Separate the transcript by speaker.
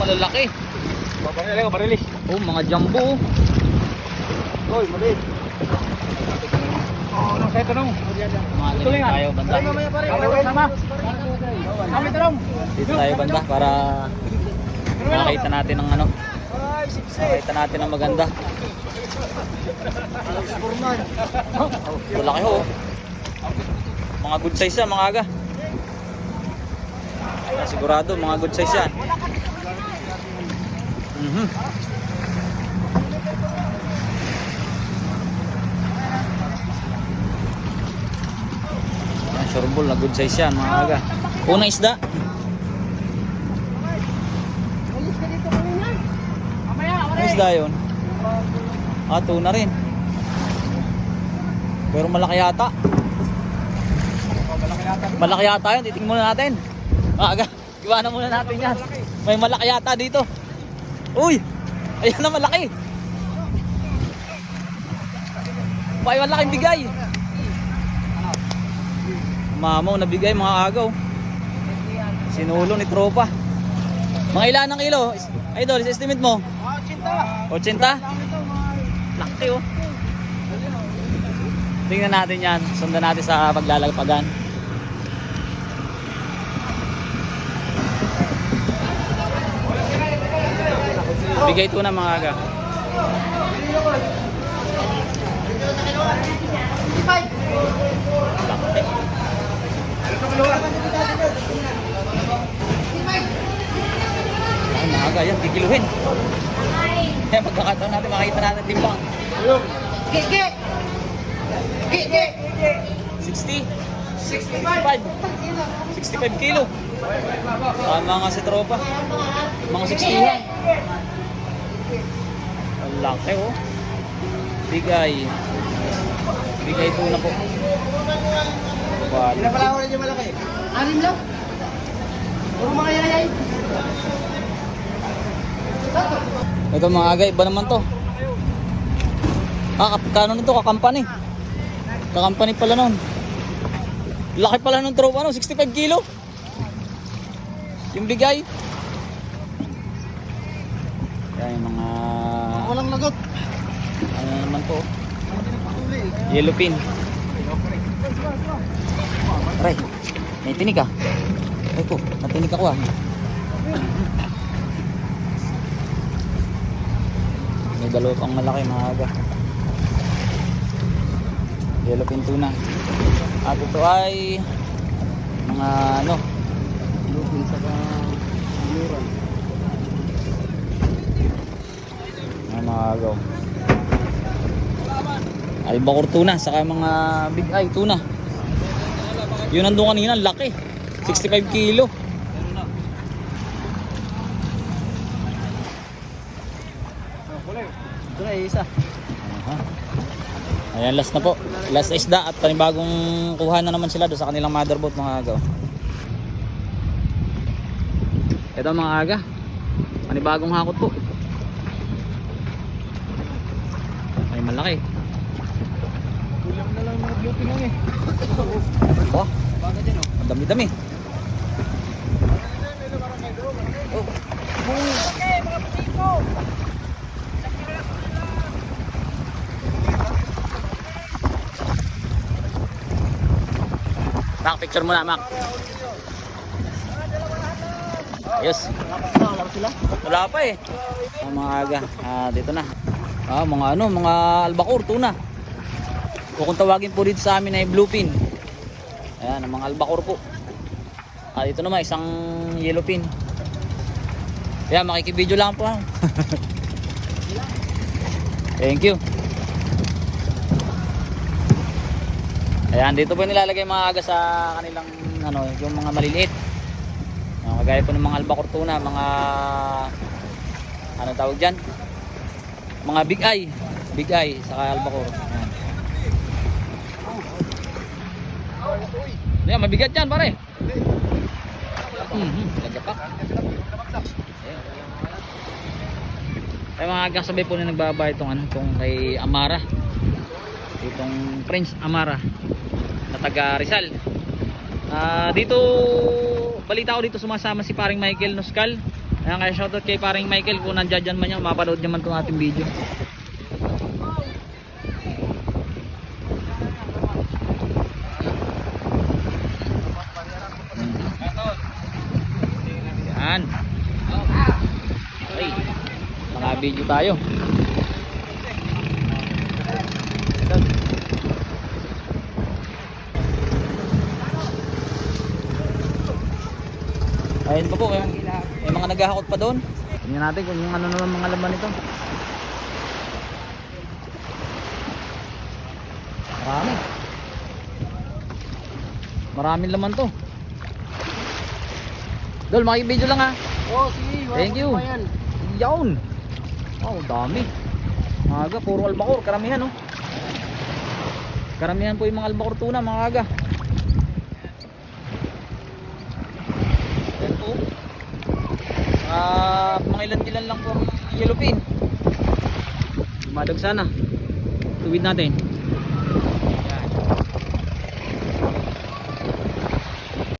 Speaker 1: malalaki.
Speaker 2: Barilis.
Speaker 1: Oh, mga jumbo.
Speaker 2: Hoy, maliit. Oh, nang seto nung.
Speaker 1: Tuloy tayo banda.
Speaker 2: Sama. Kami talong.
Speaker 1: Dito tayo banda para makita natin ang ano. Makita natin ang maganda. Malaki ho. Mga good size yan, mga aga. Sigurado, mga good size yan. Sureball na good size yan, mga aga. Unang isda. Ano isda yun? Ah, tuna rin. Pero malaki yata. Malaki yata yun, titingnan muna natin. Mga aga, iwanan muna natin yan. May malaki yata dito. Uy! Ayan na, malaki. May malaking bigay. Mamaw na bigay, mga agaw. Sinulo ni tropa. Mga ilan ng kilo? Idol, estimate mo? 80. 80? Laki oh. Tingnan natin yan. Sundan natin sa paglalagpagan. Bigay ito na, mga aga. Laki. Ay, mga aga yan, kikiluhin. Kaya magkakataon natin, makita natin timbang. 60? 65? 65 kilo. Tama nga si tropa. Mga 60 yan. Ang laki oh. Bigay. Bigay ito na po.
Speaker 2: Ilan pala ako rin yung malaki? 6 lang. Puro mga yayay.
Speaker 1: Ito mga aga, iba naman to. Ah, kano nito? Kakampani. Kakampani pala nun. Laki pala nung tropa, no? 65 kilo. Yung bigay. Yan yung mga...
Speaker 2: Walang lagot.
Speaker 1: Ano naman to? Yellowfin. Aray, may tinig ah. Ay ko, natinig ako ah. May dalawa pang malaki, mga aga. Yellowfin tuna. At ito ay mga ano,
Speaker 2: Lupin sa Yuran.
Speaker 1: mga agaw. Albacore tuna, saka mga big eye tuna. Yun nandun kanina, laki. 65 kilo.
Speaker 2: Ito na isa.
Speaker 1: Ayan, last na po. Last na isda at panibagong kuha na naman sila doon sa kanilang motherboat, mga agaw. Ito mga aga, panibagong hakot po. Ay malaki.
Speaker 2: Kulang na lang mga beauty lang eh.
Speaker 1: Oh, ang dami-dami. Oh.
Speaker 2: Okay, mga putiko.
Speaker 1: Mac, picture muna, Mac. Ayos. Wala pa eh. Mga aga, dito na. Mga ano, mga albacore tuna. O kung tawagin po dito sa amin ay bluefin. Ayan, ang mga albacore po. Dito naman isang yellowfin. Ayan, makikibideo lang po. Thank you. Ayan, dito po nilalagay mga aga sa kanilang ano, yung mga maliliit. Kagaya po ng mga albacore tuna, mga ano tawag diyan? Mga big eye saka albacore. Ayan, mabigat yan, pare. Lagapak. Ay mga aga, sabay po na nagbabay itong ano, itong kay Amara. Itong Prince Amara na taga Rizal. Dito balita ko dito sumasama si paring Michael Noscal. Ayan, kaya shoutout kay paring Michael kung nandiyan dyan man yan, mapanood naman itong ating video. Yan. Okay. Naka-video tayo. Ayun pa po, may mga naghahakot pa doon. Tingnan natin kung yung ano naman mga laman nito. Marami. Maraming laman to. Dol, makibidyo lang ha.
Speaker 2: Oh, sige.
Speaker 1: Thank you. Yawn. Oh, dami. Mga aga, puro albacore. Karamihan oh. Karamihan po yung mga albacore tuna mga aga. Ayan po. Mga ilan-ilan lang po ang yellowfin. Dumadag sana. Tuwid natin.